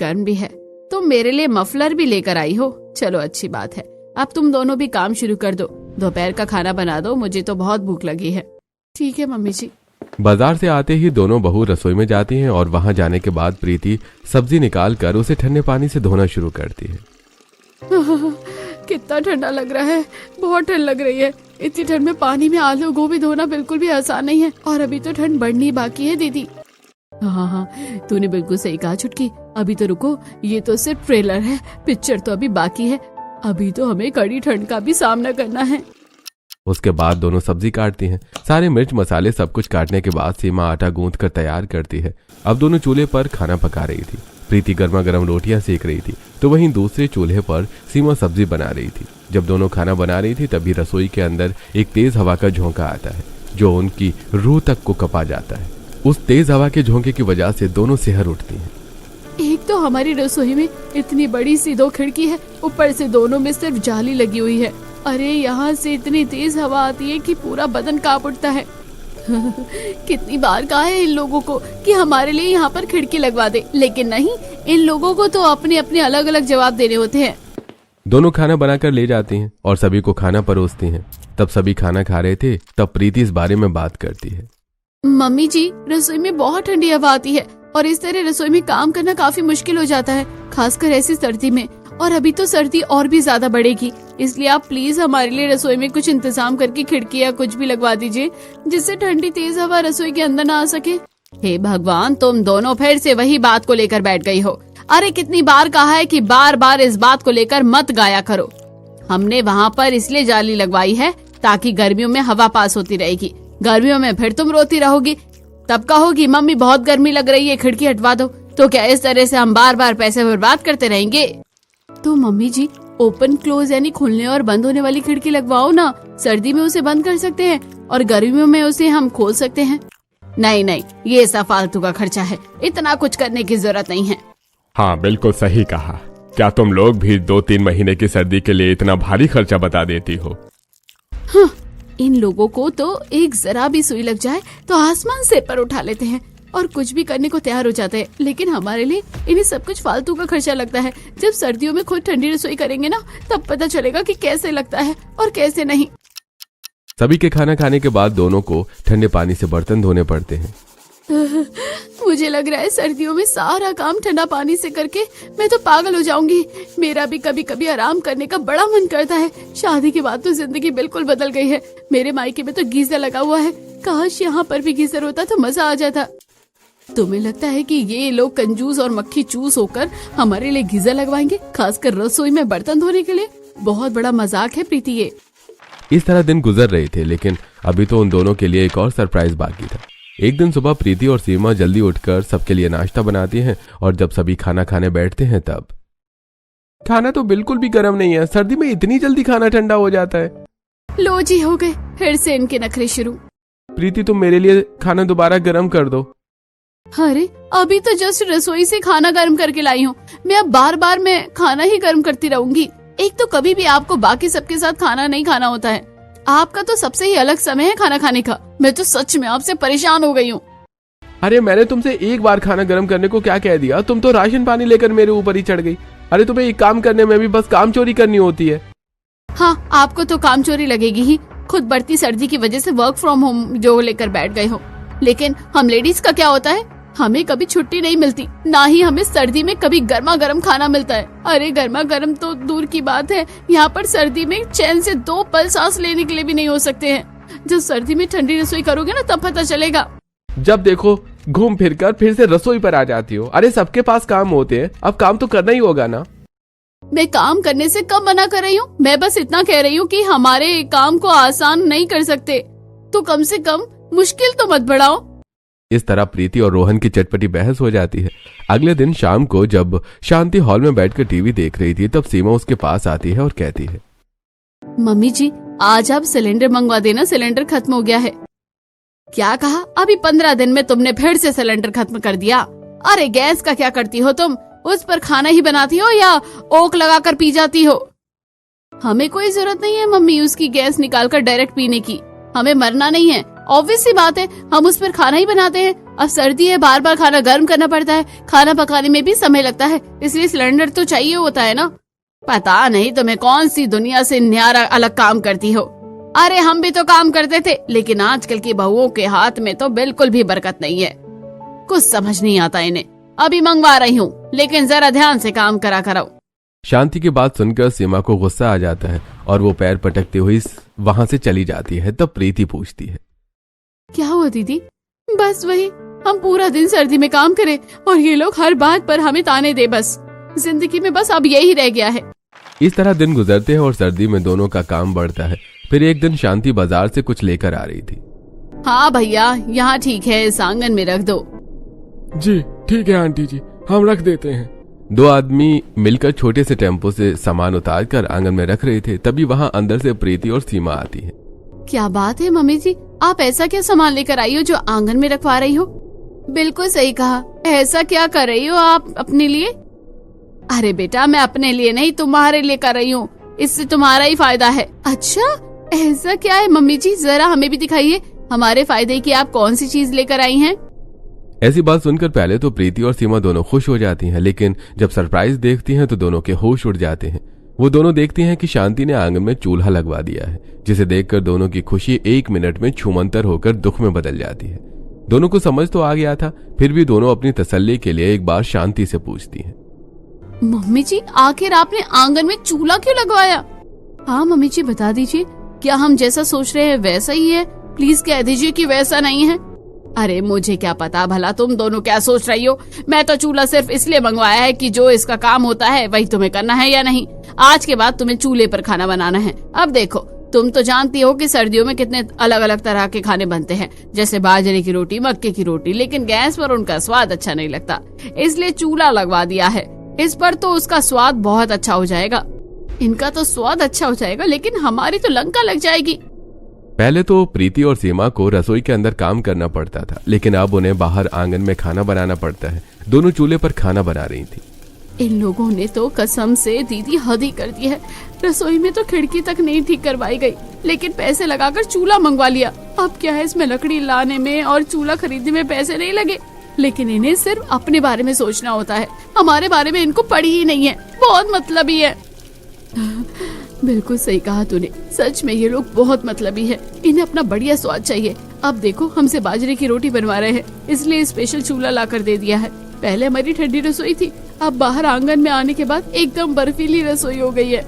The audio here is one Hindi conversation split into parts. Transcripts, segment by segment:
गर्म भी है। तुम मेरे लिए मफलर भी लेकर आई हो, चलो अच्छी बात है। अब तुम दोनों भी काम शुरू कर दो, दोपहर का खाना बना दो, मुझे तो बहुत भूख लगी है। ठीक है मम्मी जी। बाजार से आते ही दोनों बहू रसोई में जाती हैं और वहां जाने के बाद प्रीति सब्जी निकाल कर उसे ठंडे पानी से धोना शुरू करती है। कितना ठंडा लग रहा है, बहुत ठंड लग रही है। इतनी ठंड में पानी में आलू गोभी धोना बिल्कुल भी आसान नहीं है, और अभी तो ठंड बढ़नी बाकी है दीदी। हाँ, तूने बिल्कुल सही कहा छुटकी। अभी तो रुको, ये तो सिर्फ ट्रेलर है, पिक्चर तो अभी बाकी है। अभी तो हमें कड़ी ठंड का भी सामना करना है। उसके बाद दोनों सब्जी काटती हैं। सारे मिर्च मसाले सब कुछ काटने के बाद सीमा आटा गूंथ कर तैयार करती है। अब दोनों चूल्हे पर खाना पका रही थी। प्रीति गर्मा गर्म रोटियां सेक रही थी, तो वहीं दूसरे चूल्हे पर सीमा सब्जी बना रही थी। जब दोनों खाना बना रही थी तभी रसोई के अंदर एक तेज हवा का झोंका आता है, जो उनकी रूह तक को कपा जाता है। उस तेज हवा के झोंके की वजह से दोनों सिहर उठती हैं। एक तो हमारी रसोई में इतनी बड़ी सी 2 खिड़की है, ऊपर से दोनों में सिर्फ जाली लगी हुई है। अरे यहाँ से इतनी तेज हवा आती है कि पूरा बदन कांप उठता है। कितनी बार कहा है इन लोगों को कि हमारे लिए यहाँ पर खिड़की लगवा दे, लेकिन नहीं, इन लोगों को तो अपने अपने अलग अलग जवाब देने होते हैं। दोनों खाना बनाकर ले जाती हैं और सभी को खाना परोसती हैं। तब सभी खाना खा रहे थे, तब प्रीति इस बारे में बात करती है। मम्मी जी, रसोई में बहुत ठंडी हवा आती है और इस तरह रसोई में काम करना काफी मुश्किल हो जाता है, खासकर ऐसी सर्दी में। और अभी तो सर्दी और भी ज्यादा बढ़ेगी, इसलिए आप प्लीज हमारे लिए रसोई में कुछ इंतजाम करके खिड़की या कुछ भी लगवा दीजिए, जिससे ठंडी तेज हवा रसोई के अंदर ना आ सके। हे भगवान, तुम दोनों फिर से वही बात को लेकर बैठ गई हो। अरे कितनी बार कहा है कि बार बार इस बात को लेकर मत गाया करो। हमने वहाँ पर इसलिए जाली लगवाई है ताकि गर्मियों में हवा पास होती रहेगी। गर्मियों में फिर तुम रोती रहोगी, तब कहोगी मम्मी बहुत गर्मी लग रही है, खिड़की हटवा दो। तो क्या इस तरह से हम बार बार पैसे बर्बाद करते रहेंगे? तो मम्मी जी, ओपन क्लोज यानी खुलने और बंद होने वाली खिड़की लगवाओ ना। सर्दी में उसे बंद कर सकते हैं और गर्मियों में उसे हम खोल सकते हैं। नहीं नहीं, ये सब फालतू का खर्चा है, इतना कुछ करने की जरूरत नहीं है। हाँ, बिल्कुल सही कहा। क्या तुम लोग भी 2-3 महीने की सर्दी के लिए इतना भारी खर्चा बता देती हो? हाँ, इन लोगों को तो एक जरा भी सुई लग जाए तो आसमान सिर पर उठा लेते हैं और कुछ भी करने को तैयार हो जाते हैं, लेकिन हमारे लिए इन्हें सब कुछ फालतू का खर्चा लगता है। जब सर्दियों में खुद ठंडी रसोई करेंगे ना, तब पता चलेगा कि कैसे लगता है और कैसे नहीं। सभी के खाना खाने के बाद दोनों को ठंडे पानी से बर्तन धोने पड़ते हैं। मुझे लग रहा है सर्दियों में सारा काम ठंडा पानी से करके मैं तो पागल हो जाऊंगी। मेरा भी कभी कभी आराम करने का बड़ा मन करता है। शादी के बाद तो जिंदगी बिल्कुल बदल गई है। मेरे मायके में तो गीजर लगा हुआ है, काश यहाँ पर भी गीजर होता तो मजा आ जाता। तुम्हें लगता है कि ये लोग कंजूस और मक्खी चूस होकर हमारे लिए गीजर लगवाएंगे, खासकर रसोई में बर्तन धोने के लिए? बहुत बड़ा मजाक है प्रीति ये। इस तरह दिन गुजर रहे थे, लेकिन अभी तो उन दोनों के लिए एक और सरप्राइज बाकी था। एक दिन सुबह प्रीति और सीमा जल्दी उठकर सबके लिए नाश्ता बनाती हैं और जब सभी खाना खाने बैठते हैं तब खाना तो बिल्कुल भी गर्म नहीं है, सर्दी में इतनी जल्दी खाना ठंडा हो जाता है। लो जी, हो गए फिर से इनके नखरे शुरू। प्रीति, तुम मेरे लिए खाना दोबारा गर्म कर दो। अरे अभी तो जस्ट रसोई से खाना गर्म करके लाई हूँ, मैं अब बार बार मैं खाना ही गर्म करती रहूंगी। एक तो कभी भी आपको बाकी सबके साथ खाना नहीं खाना होता है, आपका तो सबसे ही अलग समय है खाना खाने का। मैं तो सच में आपसे परेशान हो गई हूँ। अरे मैंने तुमसे एक बार खाना गर्म करने को क्या कह दिया? तुम तो राशन पानी लेकर मेरे ऊपर ही चढ़ गई। अरे तुम्हें एक काम करने में भी बस काम चोरी करनी होती है। हाँ, आपको तो काम चोरी लगेगी ही, खुद बढ़ती सर्दी की वजह से वर्क फ्रॉम होम जो लेकर बैठ गए हो। लेकिन हम लेडीज का क्या होता है, हमें कभी छुट्टी नहीं मिलती, ना ही हमें सर्दी में कभी गर्मा गर्म खाना मिलता है। अरे गर्मा गर्म तो दूर की बात है, यहाँ पर सर्दी में चैन से 2 पल सांस लेने के लिए भी नहीं हो सकते हैं। जब सर्दी में ठंडी रसोई करोगे ना, तब पता चलेगा। जब देखो घूम फिर कर फिर से रसोई पर आ जाती हो। अरे सबके पास काम होते हैं, अब काम तो करना ही होगा ना। मैं काम करने से कब मना कर रही हूँ? मैं बस इतना कह रही हूँ कि हमारे काम को आसान नहीं कर सकते, तो कम से कम मुश्किल तो मत बढ़ाओ। इस तरह प्रीति और रोहन की चटपटी बहस हो जाती है। अगले दिन शाम को जब शांति हॉल में बैठकर टीवी देख रही थी, तब सीमा उसके पास आती है और कहती है, मम्मी जी, आज आप सिलेंडर मंगवा देना, सिलेंडर खत्म हो गया है। क्या कहा? अभी 15 दिन में तुमने फिर से सिलेंडर खत्म कर दिया? अरे गैस का क्या करती हो तुम? उस पर खाना ही बनाती हो या ओक लगाकर पी जाती हो? हमें कोई जरूरत नहीं है मम्मी उसकी गैस निकालकर डायरेक्ट पीने की। हमें मरना नहीं है ऑब्वियस सी बात है, हम उस पर खाना ही बनाते हैं। अब सर्दी है, बार बार खाना गर्म करना पड़ता है, खाना पकाने में भी समय लगता है, इसलिए सिलेंडर तो चाहिए होता है ना। पता नहीं तुम्हें कौन सी दुनिया से न्यारा अलग काम करती हो। अरे हम भी तो काम करते थे, लेकिन आजकल की बहुओं के हाथ में तो बिल्कुल भी बरकत नहीं है। कुछ समझ नहीं आता इन्हें। अभी मंगवा रही हूँ, लेकिन जरा ध्यान से काम करा करो। शांति की बात सुनकर सीमा को गुस्सा आ जाता है और वो पैर पटकते हुए वहां से चली जाती है। तब प्रीति पूछती है, क्या हुआ दीदी? बस वही, हम पूरा दिन सर्दी में काम करें और ये लोग हर बात पर हमें ताने दे। बस जिंदगी में बस अब यही रह गया है। इस तरह दिन गुजरते हैं और सर्दी में दोनों का काम बढ़ता है। फिर एक दिन शांति बाजार से कुछ लेकर आ रही थी। हाँ भैया, यहाँ ठीक है, इस आंगन में रख दो। जी ठीक है आंटी जी, हम रख देते हैं। दो आदमी मिलकर छोटे से टेम्पो से सामान उतार कर आंगन में रख रहे थे। तभी वहाँ अंदर से प्रीति और सीमा आती है। क्या बात है मम्मी जी, आप ऐसा क्या सामान लेकर आई हो जो आंगन में रखवा रही हो? बिल्कुल सही कहा, ऐसा क्या कर रही हो आप अपने लिए? अरे बेटा, मैं अपने लिए नहीं, तुम्हारे लिए कर रही हूँ, इससे तुम्हारा ही फायदा है। अच्छा, ऐसा क्या है मम्मी जी, जरा हमें भी दिखाइए, हमारे फायदे की आप कौन सी चीज लेकर आई हैं? ऐसी बात सुनकर पहले तो प्रीति और सीमा दोनों खुश हो जाती हैं, लेकिन जब सरप्राइज देखती हैं तो दोनों के होश उड़ जाते हैं। वो दोनों देखती हैं कि शांति ने आंगन में चूल्हा लगवा दिया है, जिसे देखकर दोनों की खुशी 1 मिनट में छूमंतर होकर दुख में बदल जाती है। दोनों को समझ तो आ गया था, फिर भी दोनों अपनी तसल्ली के लिए एक बार शांति से पूछती हैं, मम्मी जी, आखिर आपने आंगन में चूल्हा क्यों लगवाया? हाँ मम्मी जी, बता दीजिए, क्या हम जैसा सोच रहे हैं वैसा ही है? प्लीज कह दीजिए कि वैसा नहीं है। अरे मुझे क्या पता भला तुम दोनों क्या सोच रही हो। मैं तो चूल्हा सिर्फ इसलिए मंगवाया है कि जो इसका काम होता है वही तुम्हें करना है या नहीं। आज के बाद तुम्हें चूल्हे पर खाना बनाना है। अब देखो, तुम तो जानती हो कि सर्दियों में कितने अलग अलग तरह के खाने बनते हैं, जैसे बाजरे की रोटी, मक्के की रोटी, लेकिन गैस पर उनका स्वाद अच्छा नहीं लगता, इसलिए चूल्हा लगवा दिया है। इस पर तो उसका स्वाद बहुत अच्छा हो जाएगा। इनका तो स्वाद अच्छा हो जाएगा, लेकिन हमारी तो लंका लग जाएगी। पहले तो प्रीति और सीमा को रसोई के अंदर काम करना पड़ता था, लेकिन अब उन्हें बाहर आंगन में खाना बनाना पड़ता है। दोनों चूल्हे पर खाना बना रही थी। इन लोगों ने तो कसम से दीदी हद ही कर दी है। रसोई में तो खिड़की तक नहीं ठीक करवाई गई, लेकिन पैसे लगाकर चूल्हा मंगवा लिया। अब क्या है, इसमें लकड़ी लाने में और चूल्हा खरीदने में पैसे नहीं लगे, लेकिन इन्हें सिर्फ अपने बारे में सोचना होता है। हमारे बारे में इनको पड़ी ही नहीं है, बहुत मतलबी है। बिल्कुल सही कहा तूने, सच में ये लोग बहुत मतलबी है। इन्हें अपना बढ़िया स्वाद चाहिए। अब देखो, हमसे बाजरे की रोटी बनवा रहे हैं, इसलिए स्पेशल चूल्हा ला कर दे दिया है। पहले हमारी ठंडी रसोई थी, अब बाहर आंगन में आने के बाद एकदम बर्फीली रसोई हो गई है।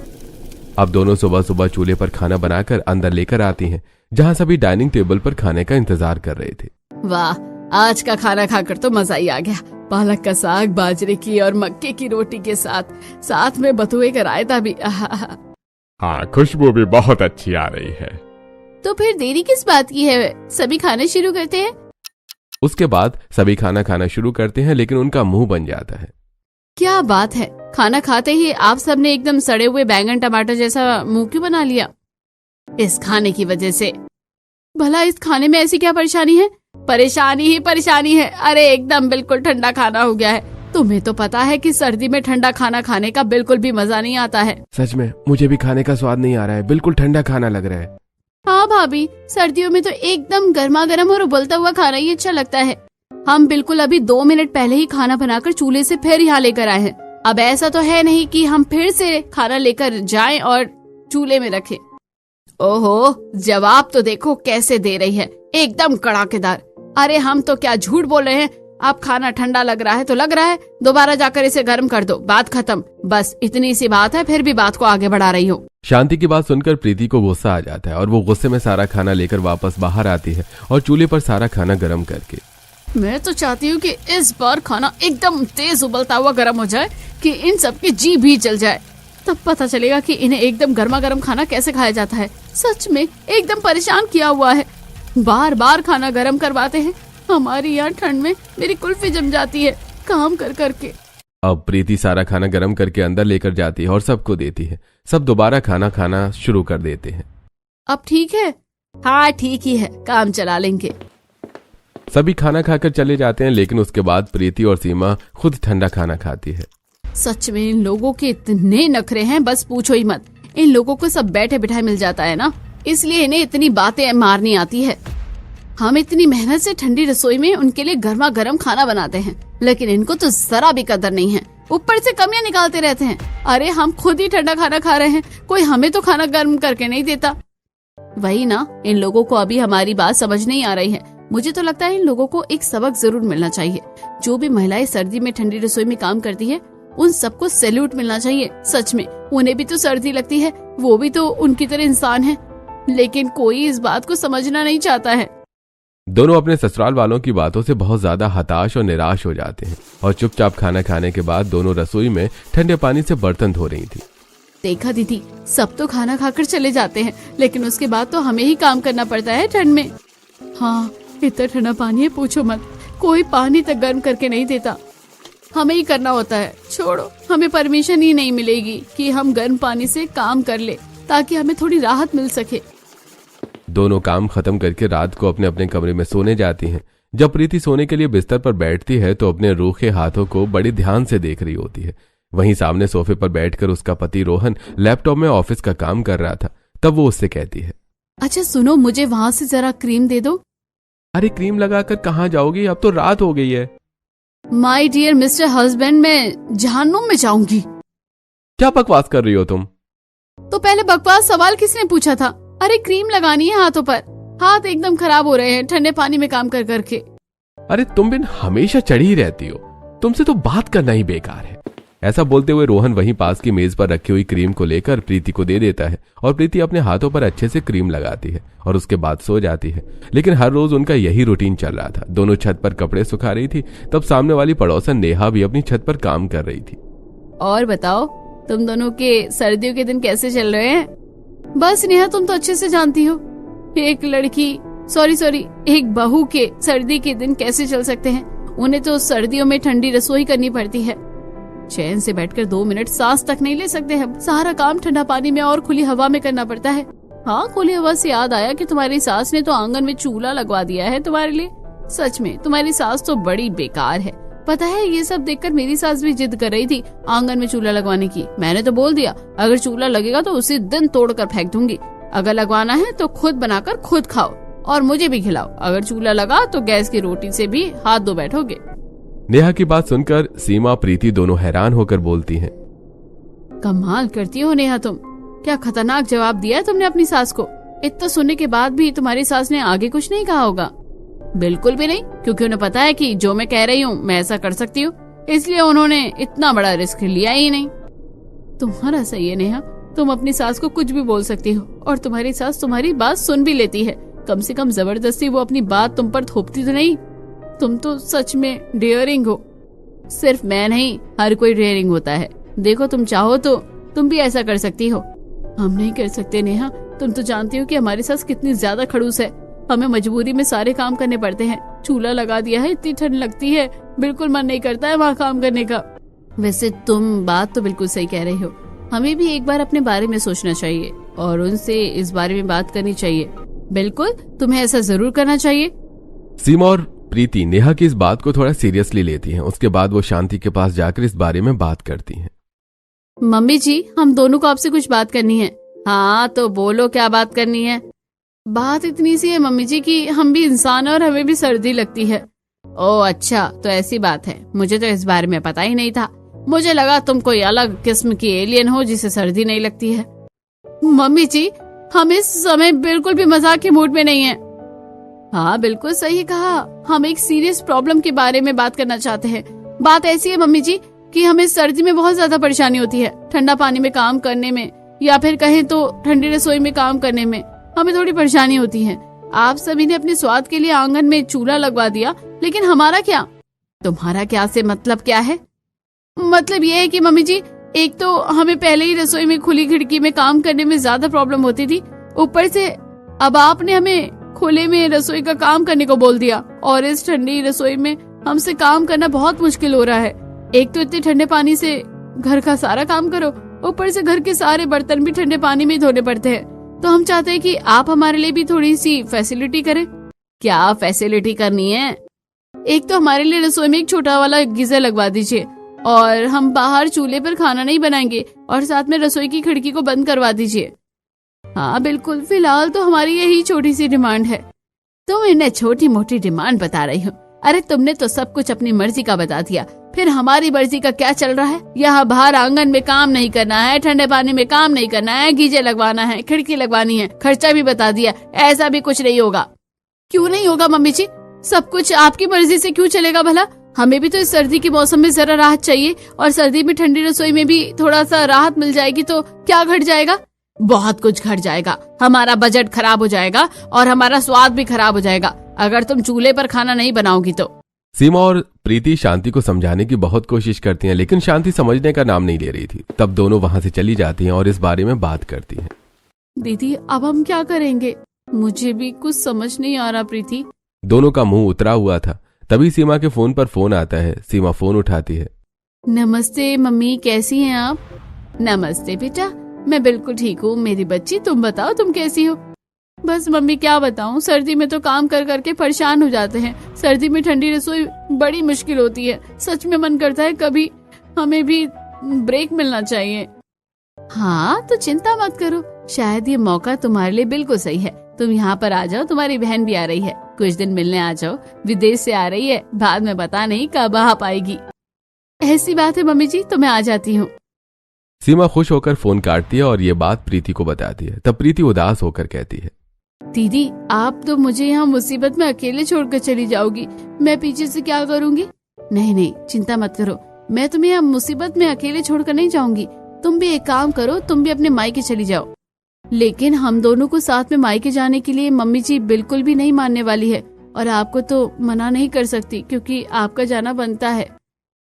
अब दोनों सुबह सुबह चूल्हे पर खाना बनाकर अंदर लेकर आती हैं, जहाँ सभी डाइनिंग टेबल पर खाने का इंतजार कर रहे थे। वाह, आज का खाना खाकर तो मजा ही आ गया। पालक का साग, बाजरे की और मक्के की रोटी के साथ में बथुए का रायता भी। हाँ, खुशबू भी बहुत अच्छी आ रही है। तो फिर देरी किस बात की है, सभी खाना शुरू करते हैं। उसके बाद सभी खाना खाना शुरू करते हैं, लेकिन उनका मुंह बन जाता है। क्या बात है, खाना खाते ही आप सबने एकदम सड़े हुए बैंगन टमाटर जैसा मुंह क्यों बना लिया? इस खाने की वजह से। भला इस खाने में ऐसी क्या परेशानी है? परेशानी ही परेशानी है। अरे एकदम बिल्कुल ठंडा खाना हो गया है। तुम्हें तो पता है कि सर्दी में ठंडा खाना खाने का बिल्कुल भी मजा नहीं आता है। सच में मुझे भी खाने का स्वाद नहीं आ रहा है, बिल्कुल ठंडा खाना लग रहा है। हाँ भाभी, सर्दियों में तो एकदम गर्मा गर्म और उबलता हुआ खाना ही अच्छा लगता है। हम बिल्कुल अभी 2 मिनट पहले ही खाना बनाकर चूल्हे से फिर यहाँ लेकर आए हैं। अब ऐसा तो है नहीं कि हम फिर से खाना लेकर जाएं और चूल्हे में रखें। ओहो, जवाब तो देखो कैसे दे रही है, एकदम कड़ाकेदार। अरे हम तो क्या झूठ बोल रहे हैं। आप खाना ठंडा लग रहा है तो लग रहा है, दोबारा जाकर इसे गर्म कर दो, बात खत्म। बस इतनी सी बात है, फिर भी बात को आगे बढ़ा रही हो। शांति की बात सुनकर प्रीति को गुस्सा आ जाता है और वो गुस्से में सारा खाना लेकर वापस बाहर आती है और चूल्हे पर सारा खाना गर्म करके। मैं तो चाहती हूँ कि इस बार खाना एकदम तेज उबलता हुआ गर्म हो जाए कि इन सबकी जी भी जल जाए। तब पता चलेगा कि इन्हें एकदम गर्मा गर्म खाना कैसे खाया जाता है। सच में एकदम परेशान किया हुआ है, बार बार खाना गर्म करवाते हैं। हमारी यहाँ ठंड में मेरी कुल्फी जम जाती है काम कर करके। अब प्रीति सारा खाना गर्म करके अंदर लेकर जाती है और सबको देती है। सब दोबारा खाना खाना शुरू कर देते हैं। अब ठीक है? हाँ ठीक ही है, काम चला लेंगे। सभी खाना खाकर चले जाते हैं, लेकिन उसके बाद प्रीति और सीमा खुद ठंडा खाना खाती है। सच में इन लोगों के इतने नखरे हैं, बस पूछो ही मत। इन लोगों को सब बैठे बिठाए मिल जाता है ना, इसलिए इन्हें इतनी बातें मारनी आती है। हम इतनी मेहनत से ठंडी रसोई में उनके लिए गर्मा गर्म खाना बनाते हैं, लेकिन इनको तो जरा भी कदर नहीं है, ऊपर से कमियां निकालते रहते हैं। अरे हम खुद ही ठंडा खाना खा रहे हैं, कोई हमें तो खाना गर्म करके नहीं देता। वही ना, इन लोगों को अभी हमारी बात समझ नहीं आ रही है। मुझे तो लगता है इन लोगों को एक सबक जरूर मिलना चाहिए। जो भी महिलाएं सर्दी में ठंडी रसोई में काम करती है, उन सबको सैल्यूट मिलना चाहिए। सच में, उन्हें भी तो सर्दी लगती है, वो भी तो उनकी तरह इंसान है, लेकिन कोई इस बात को समझना नहीं चाहता है। दोनों अपने ससुराल वालों की बातों से बहुत ज्यादा हताश और निराश हो जाते हैं और चुपचाप खाना खाने के बाद दोनों रसोई में ठंडे पानी से बर्तन धो रही थी। देखा दीदी, सब तो खाना खाकर चले जाते हैं, लेकिन उसके बाद तो हमें ही काम करना पड़ता है ठंड में। हाँ, इतना ठंडा पानी है पूछो मत, कोई पानी तक गर्म करके नहीं देता, हमें ही करना होता है। छोड़ो, हमें परमिशन ही नहीं मिलेगी कि हम गर्म पानी से काम कर ले, ताकि हमें थोड़ी राहत मिल सके। दोनों काम खत्म करके रात को अपने अपने कमरे में सोने जाती हैं। जब प्रीति सोने के लिए बिस्तर पर बैठती है तो अपने रूखे हाथों को बड़ी ध्यान से देख रही होती है। वहीं सामने सोफे पर बैठकर उसका पति रोहन लैपटॉप में ऑफिस का काम कर रहा था। तब वो उससे कहती है, अच्छा सुनो, मुझे वहाँ से जरा क्रीम दे दो। अरे क्रीम लगाकर कहाँ जाओगी, अब तो रात हो गई है। माय डियर मिस्टर हस्बैंड, मैं जहन्नुम में जाऊंगी। क्या बकवास कर रही हो तुम? तो पहले बकवास सवाल किसने पूछा था? अरे क्रीम लगानी है हाथों पर, हाथ एकदम खराब हो रहे हैं ठंडे पानी में काम कर करके। अरे तुम बिन हमेशा चढ़ी रहती हो, तुमसे तो बात करना ही बेकार है। ऐसा बोलते हुए रोहन वहीं पास की मेज पर रखी हुई क्रीम को लेकर प्रीति को दे देता है और प्रीति अपने हाथों पर अच्छे से क्रीम लगाती है और उसके बाद सो जाती है। लेकिन हर रोज उनका यही रूटीन चल रहा था। दोनों छत पर कपड़े सुखा रही थी, तब सामने वाली पड़ोसन नेहा भी अपनी छत पर काम कर रही थी। और बताओ, तुम दोनों के सर्दियों के दिन कैसे चल रहे हैं? बस नेहा, तुम तो अच्छे से जानती हो, एक बहू के सर्दी के दिन कैसे चल सकते हैं। उन्हें तो सर्दियों में ठंडी रसोई करनी पड़ती है, चैन से बैठकर 2 मिनट सांस तक नहीं ले सकते हैं। सारा काम ठंडा पानी में और खुली हवा में करना पड़ता है। हाँ, खुली हवा से याद आया कि तुम्हारी सास ने तो आंगन में चूल्हा लगवा दिया है तुम्हारे लिए। सच में तुम्हारी सास तो बड़ी बेकार है। पता है, ये सब देखकर मेरी सास भी जिद कर रही थी आंगन में चूल्हा लगवाने की। मैंने तो बोल दिया, अगर चूल्हा लगेगा तो उसी दिन तोड़कर फेंक दूंगी। अगर लगवाना है तो खुद बनाकर खुद खाओ और मुझे भी खिलाओ। अगर चूल्हा लगा तो गैस की रोटी से भी हाथ धो बैठोगे। नेहा की बात सुनकर सीमा प्रीति दोनों हैरान होकर बोलती हैं, कमाल करती हो नेहा तुम, क्या खतरनाक जवाब दिया है तुमने अपनी सास को। इतना सुनने के बाद भी तुम्हारी सास ने आगे कुछ नहीं कहा होगा? बिल्कुल भी नहीं, क्योंकि उन्हें पता है कि जो मैं कह रही हूँ मैं ऐसा कर सकती हूँ, इसलिए उन्होंने इतना बड़ा रिस्क लिया ही नहीं। तुम्हारा सही है नेहा, तुम अपनी सास को कुछ भी बोल सकती हो और तुम्हारी सास तुम्हारी बात सुन भी लेती है। कम से कम जबरदस्ती वो अपनी बात तुम पर थोपती तो नहीं। तुम तो सच में डेयरिंग हो। सिर्फ मैं नहीं, हर कोई डेयरिंग होता है। देखो, तुम चाहो तो तुम भी ऐसा कर सकती हो। हम नहीं कर सकते नेहा, तुम तो जानती हो कि हमारी सास कितनी ज्यादा खड़ूस है। हमें मजबूरी में सारे काम करने पड़ते हैं। चूल्हा लगा दिया है, इतनी ठंड लगती है, बिल्कुल मन नहीं करता है वहाँ काम करने का। वैसे तुम बात तो बिल्कुल सही कह रही हो, हमें भी एक बार अपने बारे में सोचना चाहिए और उनसे इस बारे में बात करनी चाहिए। बिल्कुल, तुम्हें ऐसा जरूर करना चाहिए। सीमा और प्रीति नेहा की इस बात को थोड़ा सीरियसली लेती हैं। उसके बाद वो शांति के पास जाकर इस बारे में बात करती हैं। मम्मी जी, हम दोनों को आपसे कुछ बात करनी है। हाँ तो बोलो, क्या बात करनी है? बात इतनी सी है मम्मी जी कि हम भी इंसान हैं और हमें भी सर्दी लगती है। ओह अच्छा, तो ऐसी बात है। मुझे तो इस बारे में पता ही नहीं था। मुझे लगा तुम कोई अलग किस्म की एलियन हो जिसे सर्दी नहीं लगती है। मम्मी जी, हम इस समय बिल्कुल भी मजाक के मूड में नहीं है। हाँ बिल्कुल सही कहा, हम एक सीरियस प्रॉब्लम के बारे में बात करना चाहते हैं। बात ऐसी है मम्मी जी कि हमें सर्दी में बहुत ज्यादा परेशानी होती है। ठंडा पानी में काम करने में या फिर कहें तो ठंडी रसोई में काम करने में हमें थोड़ी परेशानी होती है। आप सभी ने अपने स्वाद के लिए आंगन में चूल्हा लगवा दिया, लेकिन हमारा क्या? तुम्हारा क्या से मतलब क्या है? मतलब ये है कि मम्मी जी, एक तो हमें पहले ही रसोई में खुली खिड़की में काम करने में ज्यादा प्रॉब्लम होती थी, ऊपर से अब आपने हमें खुले में रसोई का काम करने को बोल दिया और इस ठंडी रसोई में हमसे काम करना बहुत मुश्किल हो रहा है। एक तो इतने ठंडे पानी से घर का सारा काम करो, ऊपर से घर के सारे बर्तन भी ठंडे पानी में धोने पड़ते हैं। तो हम चाहते हैं कि आप हमारे लिए भी थोड़ी सी फैसिलिटी करें। क्या फैसिलिटी करनी है? एक तो हमारे लिए रसोई में एक छोटा वाला गीजर लगवा दीजिए और हम बाहर चूल्हे पर खाना नहीं बनाएंगे और साथ में रसोई की खिड़की को बंद करवा दीजिए। हाँ बिल्कुल, फिलहाल तो हमारी यही छोटी सी डिमांड है। तुम इन्हें छोटी मोटी डिमांड बता रही हो। अरे तुमने तो सब कुछ अपनी मर्जी का बता दिया, फिर हमारी मर्जी का क्या चल रहा है? यहाँ बाहर आंगन में काम नहीं करना है, ठंडे पानी में काम नहीं करना है, गीजे लगवाना है, खिड़की लगवानी है, खर्चा भी बता दिया। ऐसा भी कुछ नहीं होगा। क्यों नहीं होगा मम्मी जी? सब कुछ आपकी मर्जी से क्यों चलेगा भला? हमें भी तो इस सर्दी के मौसम में जरा राहत चाहिए, और सर्दी में ठंडी रसोई में भी थोड़ा सा राहत मिल जाएगी तो क्या घट जाएगा? बहुत कुछ घट जाएगा। हमारा बजट खराब हो जाएगा और हमारा स्वाद भी खराब हो जाएगा अगर तुम चूल्हे पर खाना नहीं बनाओगी तो। सीमा और प्रीति शांति को समझाने की बहुत कोशिश करती हैं, लेकिन शांति समझने का नाम नहीं ले रही थी। तब दोनों वहां से चली जाती हैं और इस बारे में बात करती हैं। दीदी अब हम क्या करेंगे? मुझे भी कुछ समझ नहीं आ रहा प्रीति। दोनों का मुंह उतरा हुआ था। तभी सीमा के फोन पर फोन आता है। सीमा फोन उठाती है। नमस्ते मम्मी, कैसी हैं आप? नमस्ते बेटा, मैं बिल्कुल ठीक हूँ मेरी बच्ची, तुम बताओ तुम कैसी हो? बस मम्मी क्या बताऊँ, सर्दी में तो काम कर करके परेशान हो जाते हैं। सर्दी में ठंडी रसोई बड़ी मुश्किल होती है। सच में मन करता है कभी हमें भी ब्रेक मिलना चाहिए। हाँ तो चिंता मत करो, शायद ये मौका तुम्हारे लिए बिल्कुल सही है। तुम यहाँ पर आ जाओ, तुम्हारी बहन भी आ रही है, कुछ दिन मिलने आ जाओ। विदेश से आ रही है, बाद में पता नहीं कब आ पाएगी। ऐसी बात है मम्मी जी, तो मैं आ जाती हूँ। सीमा खुश होकर फोन काटती है और ये बात प्रीति को बताती है। तब प्रीति उदास होकर कहती है, दीदी आप तो मुझे यहाँ मुसीबत में अकेले छोड़कर चली जाओगी, मैं पीछे से क्या करूँगी? नहीं नहीं चिंता मत करो, मैं तुम्हें यहाँ मुसीबत में अकेले छोड़कर नहीं जाऊंगी। तुम भी एक काम करो, तुम भी अपने मायके चली जाओ। लेकिन हम दोनों को साथ में मायके जाने के लिए मम्मी जी बिल्कुल भी नहीं मानने वाली है, और आपको तो मना नहीं कर सकती क्योंकि आपका जाना बनता है।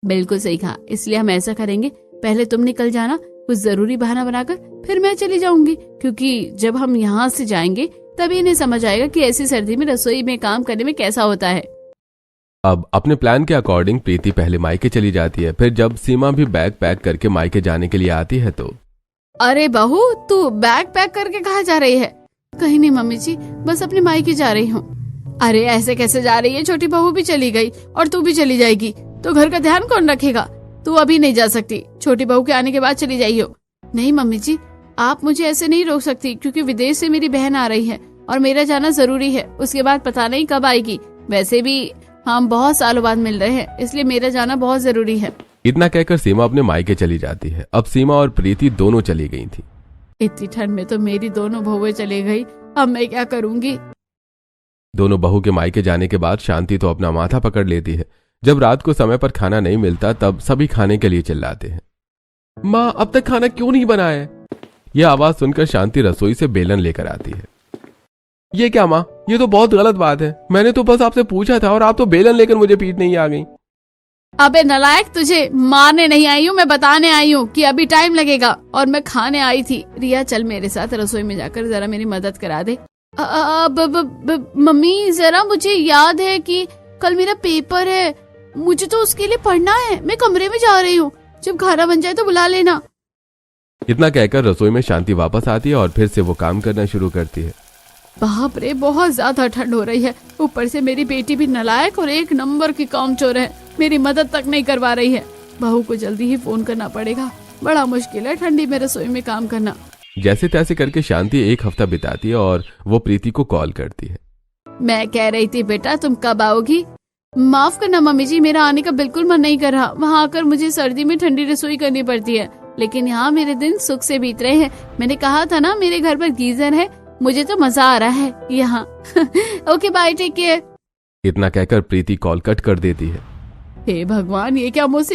बिल्कुल सही कहा, इसलिए हम ऐसा करेंगे, पहले तुम निकल जाना कुछ जरूरी बहाना बनाकर, फिर मैं चली जाऊंगी। क्योंकि जब हम यहाँ से जाएंगे तभी इन्हें समझ आएगा कि ऐसी सर्दी में रसोई में काम करने में कैसा होता है। अब अपने प्लान के अकॉर्डिंग प्रीति पहले मायके चली जाती है। फिर जब सीमा भी बैग पैक करके मायके जाने के लिए आती है तो, अरे बहू तू बैग पैक करके कहाँ जा रही है? कहीं नहीं मम्मी जी, बस अपने मायके जा रही हूँ। अरे ऐसे कैसे जा रही है? छोटी बहू भी चली गई और तू भी चली जाएगी तो घर का ध्यान कौन रखेगा? तू अभी नहीं जा सकती, छोटी बहू के आने के बाद चली जाइयो। नहीं मम्मी जी, आप मुझे ऐसे नहीं रोक सकती क्योंकि विदेश से मेरी बहन आ रही है और मेरा जाना जरूरी है। उसके बाद पता नहीं कब आएगी। वैसे भी हम बहुत सालों बाद मिल रहे हैं, इसलिए मेरा जाना बहुत जरूरी है। इतना कहकर सीमा अपने मायके चली जाती है। अब सीमा और प्रीति दोनों चली गई थी। इतनी ठंड में तो मेरी दोनों बहुएं चली गई, अब मैं क्या करूंगी? दोनों बहू के मायके जाने के बाद शांति तो अपना माथा पकड़ लेती है। जब रात को समय पर खाना नहीं मिलता तब सभी खाने के लिए चिल्लाते हैं, माँ अब तक खाना क्यों नहीं बना है? यह आवाज सुनकर शांति रसोई से बेलन लेकर आती है। ये क्या माँ, ये तो बहुत गलत बात है। मैंने तो बस आपसे पूछा था और आप तो बेलन लेकर मुझे पीटने ही आ गई। अबे नालायक, तुझे मारने नहीं आई हूँ, मैं बताने आई हूँ कि अभी टाइम लगेगा और मैं खाने आई थी। रिया चल मेरे साथ रसोई में जाकर जरा मेरी मदद करा दे। मम्मी जरा मुझे याद है कि कल मेरा पेपर है, मुझे तो उसके लिए पढ़ना है। मैं कमरे में जा रही हूँ, जब खाना बन जाए तो बुला लेना। इतना कहकर रसोई में शांति वापस आती है और फिर से वो काम करना शुरू करती है। बाप रे, बहुत ज्यादा ठंड हो रही है, ऊपर से मेरी बेटी भी नालायक और एक नंबर की कामचोर है, मेरी मदद तक नहीं करवा रही है। बहू को जल्दी ही फोन करना पड़ेगा, बड़ा मुश्किल है ठंडी में रसोई में काम करना। जैसे तैसे करके शांति एक हफ्ता बिताती है और वो प्रीति को कॉल करती है। मैं कह रही थी बेटा तुम कब आओगी? माफ करना मम्मी जी, मेरा आने का बिल्कुल मन नहीं कर रहा। वहाँ आकर मुझे सर्दी में ठंडी रसोई करनी पड़ती है, लेकिन यहाँ मेरे दिन सुख से बीत रहे हैं। मैंने कहा था ना मेरे घर पर गीजर है, मुझे तो मजा आ रहा है यहाँ। Okay bye, take care. इतना कहकर प्रीति कॉल कट कर देती है। हे भगवान, ये क्या मुझसे